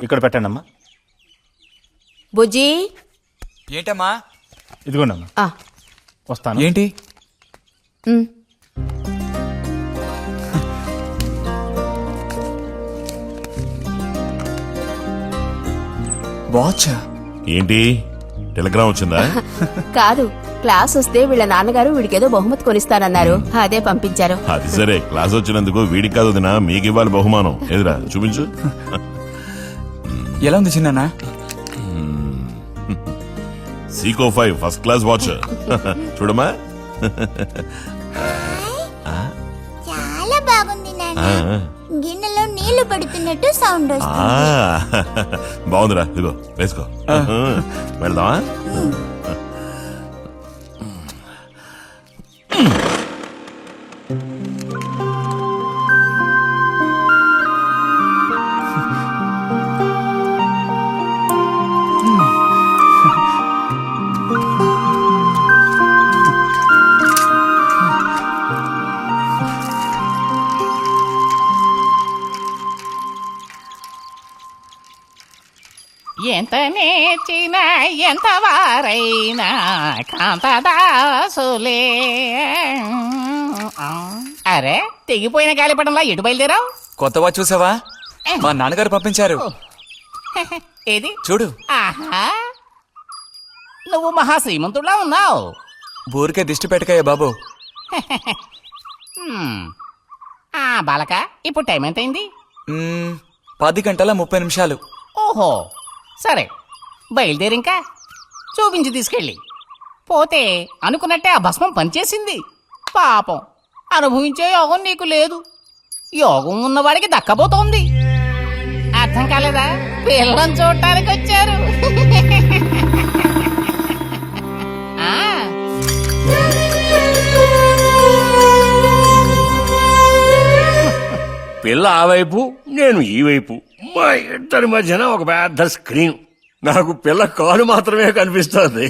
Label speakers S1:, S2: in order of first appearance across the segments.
S1: ఇక్కడ పెట్టండి అమ్మా.
S2: బుజ్జి
S3: ఏంటమ్మా?
S1: ఇదిగోండి అమ్మా. వస్తాను.
S3: ఏంటి? వాచా?
S4: ఏంటి టెలిగ్రామ్ వచ్చిందా?
S2: కాదు, క్లాస్ వస్తే వీళ్ళ నాన్నగారు వీడికేదో బహుమతి కొనిస్తానన్నారు, అదే పంపించారు.
S4: అది సరే, క్లాస్ వచ్చినందుకు వీడికి కాదు వదినా, మీకు ఇవ్వాలి బహుమానం. ఎదురా చూపించు.
S3: ఎలా ఉంది చిన్న?
S4: Seeko 5 first class watch. చూడమ్మా.
S5: చాలా బాగుంది నాన్న. గిన్నెలో నీళ్లు పడుతున్నట్టు సౌండ్ వస్తుంది.
S4: బాగుందిరా, ఇదిగో వేసుకో. వెళ్దామా?
S6: ఎంత నేర్చిన ఎంత వారైనా కాంతదాసులే. అరే, తెగిపోయిన గాలిపటంలా ఎటు బయలుదేరావు?
S3: కొత్త వాచ్ చూసావా? మా నాన్నగారు పంపించారు.
S6: ఏది
S3: చూడు.
S6: ఆహా, నువ్వు మహాశ్రీమంతుడులా ఉన్నావు.
S3: ఊరికే దిష్టి పెట్టకాయ బాబు.
S6: బాలక, ఇప్పుడు టైం ఎంతైంది?
S3: 10:30
S6: ఓహో, సరే బయలుదేరి. ఇంకా చూపించి తీసుకెళ్ళి. పోతే అనుకున్నట్టే ఆ భస్మం పనిచేసింది. పాపం, అనుభవించే యోగం నీకు లేదు. యోగం ఉన్నవాడికి దక్కబోతోంది. అర్థం కాలేదా? పిల్లని చూడటానికి వచ్చారు.
S7: పిల్ల ఆ వైపు, నేను ఈ వైపు, మా ఇద్దరి మధ్యన ఒక పెద్ద స్క్రీన్. నాకు పిల్ల కాలు మాత్రమే కనిపిస్తోంది.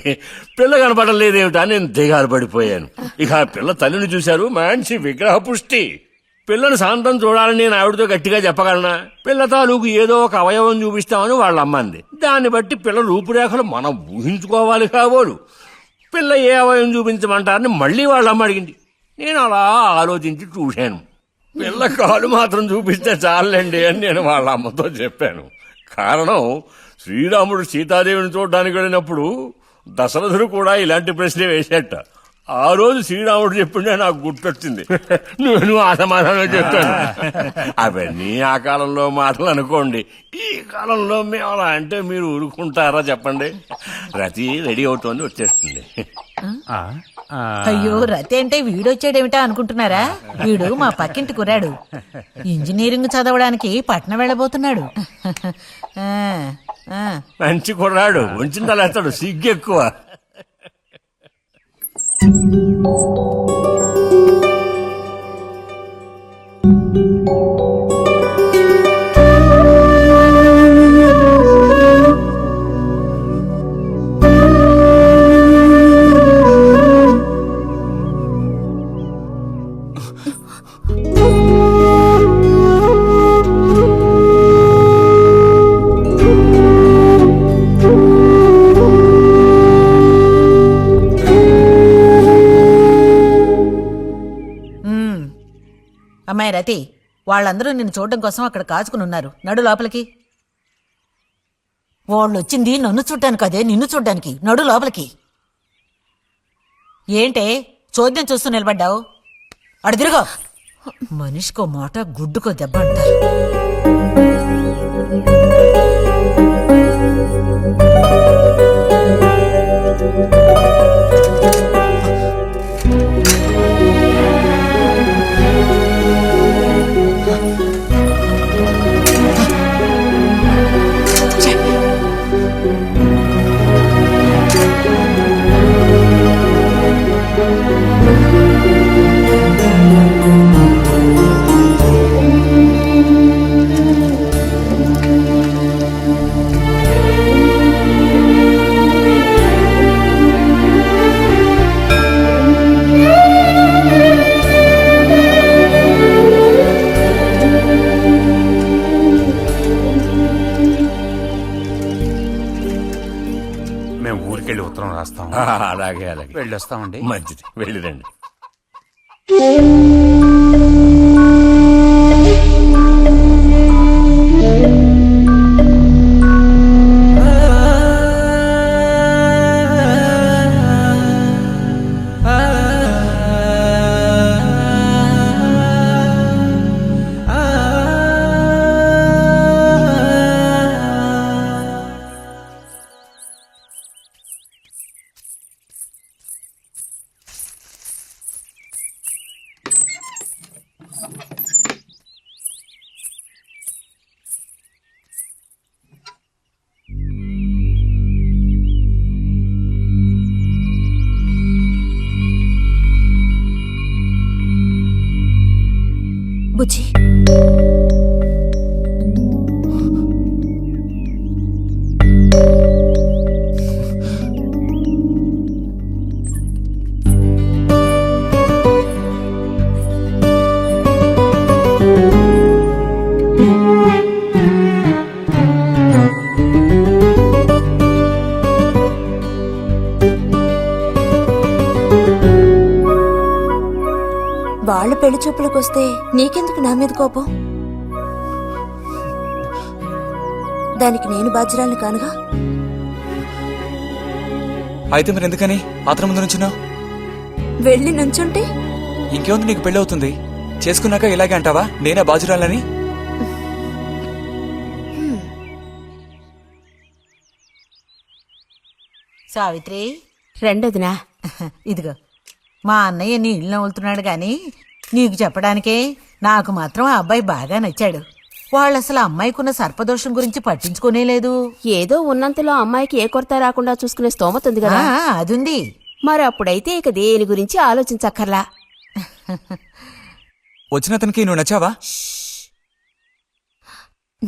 S7: పిల్ల కనపడడం లేదేమిటా నేను దిగాలు పడిపోయాను. ఇక ఆ పిల్ల తల్లిని చూశారు, మంచి విగ్రహ పుష్టి. పిల్లను శాంతం చూడాలని నేను ఆవిడతో గట్టిగా చెప్పగలనా? పిల్ల తాలూకు ఏదో ఒక అవయవం చూపిస్తామని వాళ్ళ అమ్మంది. దాన్ని బట్టి పిల్ల రూపురేఖలు మనం ఊహించుకోవాలి కాబోలు. పిల్ల ఏ అవయవం చూపించమంటారని మళ్ళీ వాళ్ళ అమ్మ అడిగింది. నేను అలా ఆలోచించి చూశాను. పిల్ల కాలు మాత్రం చూపిస్తే చాలండి అని నేను వాళ్ళ అమ్మతో చెప్పాను. కారణం, శ్రీరాముడు సీతాదేవిని చూడడానికి వెళ్ళినప్పుడు దశరథుడు కూడా ఇలాంటి ప్రశ్నే వేసేట. ఆ రోజు శ్రీరాముడు చెప్పిండే నాకు గుర్తొచ్చింది. నేను ఆ సమాధానం చెప్పాను. అవన్నీ ఆ కాలంలో మాటలు అనుకోండి. ఈ కాలంలో మేము అలా అంటే మీరు ఊరుకుంటారా చెప్పండి? రతి రెడీ అవుతోంది, వచ్చేస్తుంది.
S8: అయ్యో, రతి అంటే వీడొచ్చాడేమిటా అనుకుంటున్నారా? వీడు మా పక్కింటి కుర్రాడు. ఇంజనీరింగ్ చదవడానికి పట్నం వెళ్ళబోతున్నాడు.
S7: మంచి కుర్రాడు, ఉంచిందా లేస్తాడు, సిగ్గు ఎక్కువ.
S8: అమ్మాయి రతి, వాళ్ళందరూ నిన్ను చూడడం కోసం అక్కడ కాచుకుని ఉన్నారు. నడు లోపలికి. వాళ్ళు వచ్చింది నన్ను చూడ్డానికి, అదే నిన్ను చూడ్డానికి. నడు లోపలికి. ఏంటే చోద్యం చూస్తూ నిలబడ్డావు? అడు తిరుగో. మనిషికో మాట, గుడ్డుకో దెబ్బ అంటారు.
S9: మేము ఊరికెళ్ళి ఉత్తరం రాస్తాం.
S7: అలాగే అలాగే
S9: వెళ్ళొస్తామండి.
S7: మంచిది, వెళ్ళిరండి.
S2: బుజ్జి
S10: వాళ్ళ పెళ్లి చూపులకు వస్తే నీకెందుకు నా మీద కోపం? దానికి నేను బాధ్యురాలిని కానుగా.
S3: అయితే మరి ఎందుకని అతని ముందు నుంచున్నావు?
S10: వెళ్ళి నుంచుంటే
S3: ఇంకేముంది, నీకు పెళ్ళి అవుతుంది. చేసుకున్నాక ఇలాగే అంటావా నేనే బాజురాలని?
S8: సావిత్రి,
S2: రెండోదినా.
S8: ఇదిగో మా అన్నయ్య నీళ్ళు నవ్వులుతున్నాడు గాని నీకు చెప్పడానికే నాకు మాత్రం ఆ అబ్బాయి బాగా నచ్చాడు. వాళ్ళు అసలు అమ్మాయికున్న సర్పదోషం గురించి పట్టించుకోనే లేదు.
S2: ఏదో ఉన్నంతలో అమ్మాయికి ఏ కొరత రాకుండా చూసుకునే స్తోమత ఉంది కదా.
S8: అదుంది.
S2: మరి అప్పుడైతే ఇక దేని గురించి ఆలోచించక్కర్లా.
S3: వచ్చిన అతనికి నువ్వు నచ్చావా?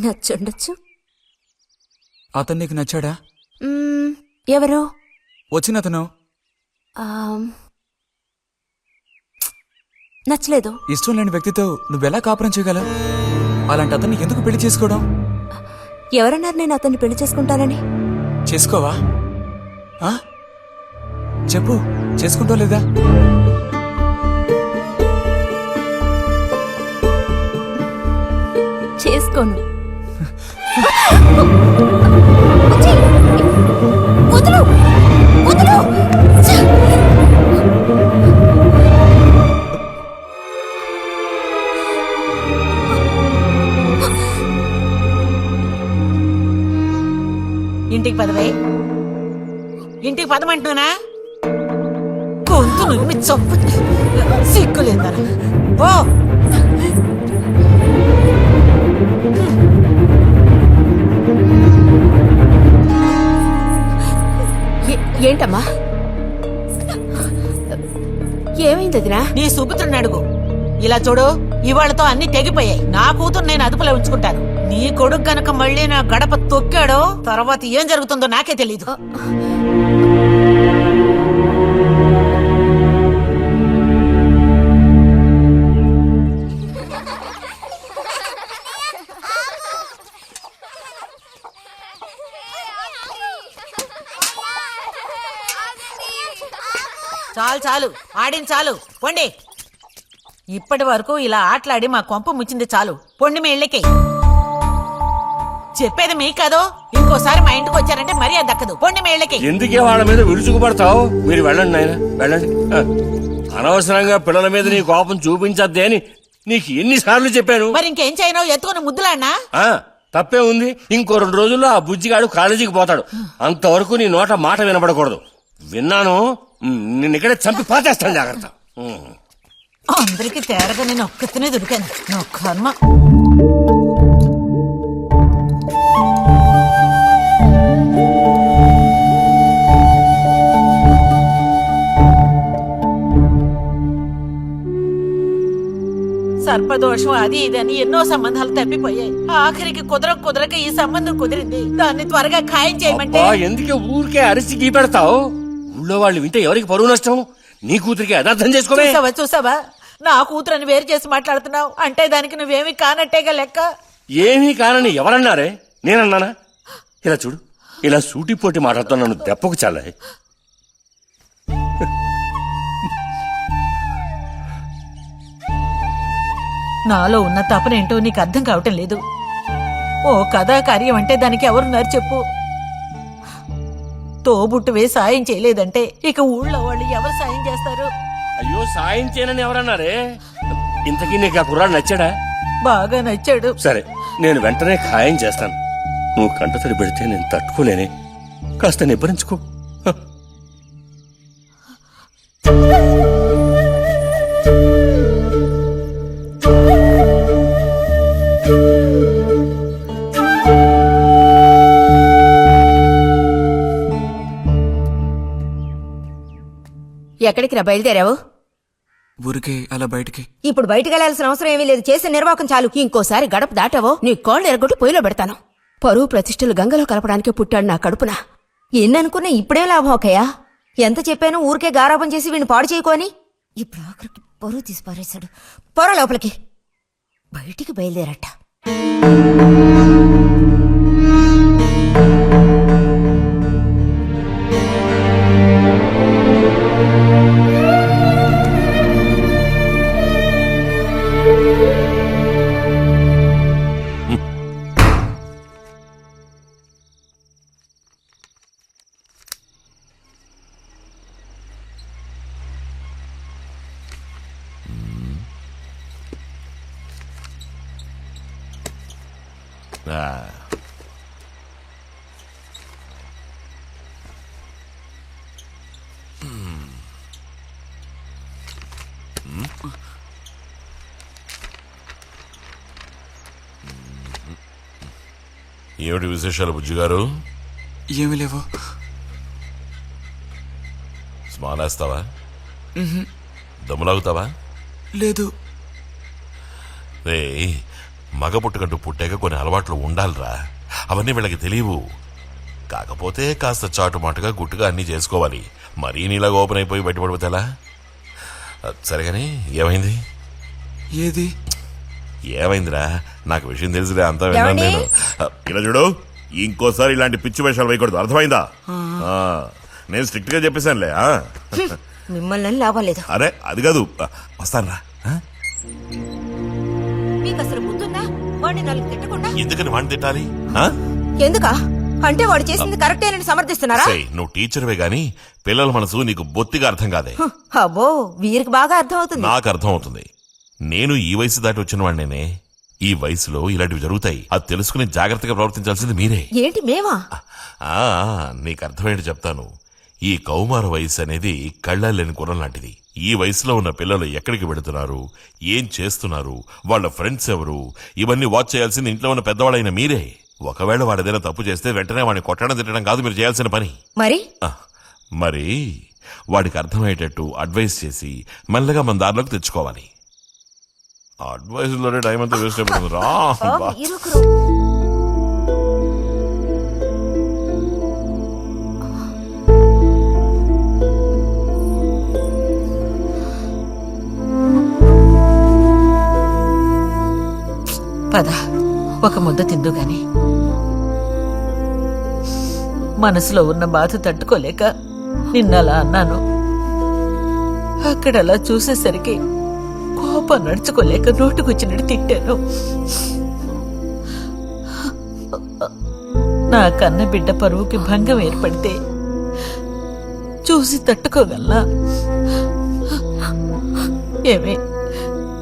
S10: నచ్చుండొచ్చు.
S3: అతను నీకు నచ్చాడా?
S10: ఎవరు?
S3: వచ్చిన అతను
S10: నచ్చలేదు.
S3: ఇష్టం లేని వ్యక్తితో నువ్వెలా కాపురం చేయగలవు? అలాంటి అతన్ని ఎందుకు పెళ్లి చేసుకోవడం?
S10: ఎవరన్నారు నేను అతన్ని పెళ్లి చేసుకుంటానని?
S3: చేసుకోవా? చెప్పు, చేసుకుంటా లేదా?
S10: చేసుకోను.
S8: ఇంటికి పదవే. ఇంటికి పదమంటున్నానా? గొంతు నువ్వు చంపు. సిగ్గులేదా? ఓ
S2: ఏంటమ్మా, ఏమైంది వదినా?
S8: నీ సుపుత్రుని అడుగు. ఇలా చూడు, ఇవాళతో అన్ని తెగిపోయాయి. నా కూతురు నేను అదుపులో ఉంచుకుంటాను. నీ కొడుకు గనక మళ్ళీ నా గడప తొక్కాడో తర్వాత ఏం జరుగుతుందో నాకే తెలీదు. చాలు చాలు, ఆడిన చాలు, పొండి. ఇప్పటి వరకు ఇలా ఆటలాడి మా కొంప ముచ్చింది చాలు. పొండి మీ ఇళ్ళకి. చెప్పేది మీ కాదో, ఇంకోసారి మా ఇంటికి వచ్చారంటే మరీ అది దక్కదు. పొండి మీ ఇళ్ళకి.
S7: ఎందుకే వాళ్ళ మీద విరుచుకుపడతావు? మీరు వెళ్ళండి నాయన, వెళ్ళండి. అనవసరంగా పిల్లల మీద నీ కోపం చూపించద్దే అని నీకు ఎన్నిసార్లు చెప్పాను.
S8: మరి ఇంకేం చేయను? ఎత్తుకుని ముద్దులాడినా?
S7: తప్పే ఉంది. ఇంకో 2 రోజుల్లో ఆ బుజ్జిగాడు కాలేజీకి పోతాడు. అంతవరకు నీ నోట మాట వినపడకూడదు. విన్నాను, నిన్ను ఇక్కడే చంపి పాతేస్తాను, జాగ్రత్త.
S8: అందరికి తేరగా నేను ఒక్కతనే దొరికాను. నా కర్మ. సర్పదోషం అది ఇదని ఎన్నో సంబంధాలు తప్పిపోయాయి. ఆఖరికి కుదరక ఈ సంబంధం కుదిరింది. దాన్ని త్వరగా ఖాయం చేయమంటే.
S7: ఎందుకే ఊరికే అరిసి గీ పెడతావు? ఊళ్ళో వాళ్ళు వింటే ఎవరికి పరువు నష్టం? నీ కూతురికి అదర్థం చేసుకోవే.
S8: చూసావా, నా కూతురని వేరు చేసి మాట్లాడుతున్నావు అంటే దానికి నువ్వేమీ కానట్టేగా లెక్క.
S7: ఏమీ కానని ఎవరన్నారే? నేనన్నానా? ఇలా చూడు, ఇలా సూటిపోటి మాటలతో నన్ను దెప్పకు చాలా.
S8: నాలో ఉన్న తపనేంటో నీకు అర్థం కావటం లేదు. ఓ కథా కార్యం అంటే దానికి ఎవరున్నారు చెప్పు? తోబుట్టువే సాయం చేయలేదంటే ఇక ఊళ్ళో వాళ్ళు ఎవరు సాయం చేస్తారు?
S7: అయ్యో, సాయం చేయనని ఎవరన్నారే? ఇంతకీ నీకు ఆ కుర్రాడు నచ్చాడా?
S8: బాగా నచ్చాడు.
S7: సరే, నేను వెంటనే ఖాయం చేస్తాను. నువ్వు కంటతడి పెడితే నేను తట్టుకోలేనే. కాస్త నిబ్బరించుకో.
S2: ఎక్కడికి రా బయలుదేరావు?
S3: ఊరికే అలా బయటికి.
S10: ఇప్పుడు బయటికి వెళ్లాల్సిన అవసరం ఏమీ లేదు. చేసే నిర్వాకం చాలు.
S2: ఇంకోసారి గడప దాటావో నీ కాళ్ళు ఎరగొట్టి పొయ్యిలో పెడతాను. పరువు ప్రతిష్టలు గంగలో కలపడానికే పుట్టాడు నా కడుపున.
S10: ఎన్ననుకున్నా ఇప్పుడే లాభం ఒకయా? ఎంత చెప్పాను ఊరికే గారాపం చేసి వీడిని పాడు చేయకోని. ఇప్పుడు ఆఖరికి పొరువు తీసి పారేశాడు. పొర లోపలికి. బయటికి బయలుదేరట.
S4: ఏమిటి విశేషాలు బుజ్జిగారు?
S3: ఏమీ లేవు.
S4: స్మాలేస్తావా? దమ్ములాగుతావా?
S3: లేదు.
S4: రే, మగ పుట్టుకంటూ పుట్టాక కొన్ని అలవాట్లు ఉండాలిరా. అవన్నీ వీళ్ళకి తెలియవు. కాకపోతే కాస్త చాటుమాటుగా గుట్టుగా అన్నీ చేసుకోవాలి. మరీ నీలాగా ఓపెన్ అయిపోయి బయటపడిపోతే ఎలా? సరేగాని ఏమైంది?
S3: ఏది?
S4: ఏమైందిరా? నాకు విషయం తెలుసురా, అంతా విన్నాను నేను. ఇలా చూడు, ఇంకోసారి ఇలాంటి పిచ్చి వేషాలు వేయకూడదు, అర్థమైందా? నేను స్ట్రిక్ట్ గా చెప్పేశానులే.
S10: మిమ్మల్ని లాభం లేదు.
S4: అరే అది కాదు, వస్తానురా.
S10: మీకు అసలు ముందుందా? వాడిని నాలుగు తిట్టకుండా
S4: ఎందుకని వాడిని తిట్టాలి?
S10: ఎందుకా? అంటే వాడు చేసింది కరెక్టేనని సమర్థిస్తున్నారా?
S4: నువ్వు టీచర్వే గాని పిల్లల మనసు నీకు బొత్తిగా అర్థం కాదే.
S10: అబ్బో, వీరికి బాగా అర్థం అవుతుంది.
S4: నాకు అర్థం అవుతుంది. నేను ఈ వయసు దాటి వచ్చిన వాడినేనే. ఈ వయసులో ఇలాంటివి జరుగుతాయి. అది తెలుసుకుని జాగ్రత్తగా ప్రవర్తించాల్సింది మీరే.
S10: ఏంటి మేమా?
S4: నీకు అర్థమేంటి చెప్తాను. ఈ కౌమార వయసు అనేది కళ్ళలేని గుర్రం లాంటిది. ఈ వయసులో ఉన్న పిల్లలు ఎక్కడికి వెళుతున్నారు, ఏం చేస్తున్నారు, వాళ్ళ ఫ్రెండ్స్ ఎవరు, ఇవన్నీ వాచ్ చేయాల్సింది ఇంట్లో ఉన్న పెద్దవాళ్ళైన మీరే. ఒకవేళ వాడేదైనా తప్పు చేస్తే వెంటనే వాడిని కొట్టడం తిట్టడం కాదు మీరు చేయాల్సిన పని. మరి వాడికి అర్థమయ్యేటట్టు అడ్వైస్ చేసి మెల్లగా మన దారిలోకి తెచ్చుకోవాలి. అడ్వైస్ లోనే టైం అంతా వేస్ట్ అయిపోతుంది రా.
S8: పద, ఒక ముద్ద తిందు గాని. మనసులో ఉన్న బాధ తట్టుకోలేక నిన్నలా అన్నాను. అక్కడలా చూసేసరికి కోపం నడుచుకోలేక నోటుకొచ్చినట్టు తిట్టాను. నా కన్న బిడ్డ పరువుకి భంగం ఏర్పడితే చూసి తట్టుకోగలనా? ఏమే,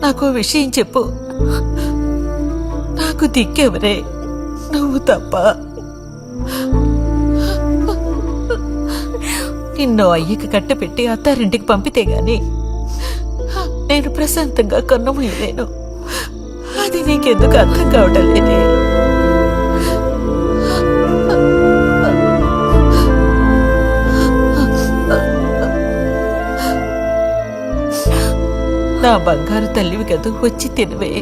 S8: నాకు విషయం చెప్పు. నాకు దిక్కెవరే? నువ్వు తప్ప. నిన్నో అయ్యకి కట్టపెట్టి అత్తారింటికి పంపితే గాని నేను ప్రశాంతంగా కన్నుమూయలేను. అది నీకెందుకు అర్థం కావటం లేదే? నా బంగారు తల్లివి కదూ, వచ్చి తినవే.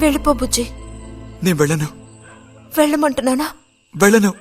S10: వెళ్ళిపో బుజ్జి.
S3: నేను వెళ్ళను
S10: వెళ్ళమంటున్నానా?
S3: వెళ్ళను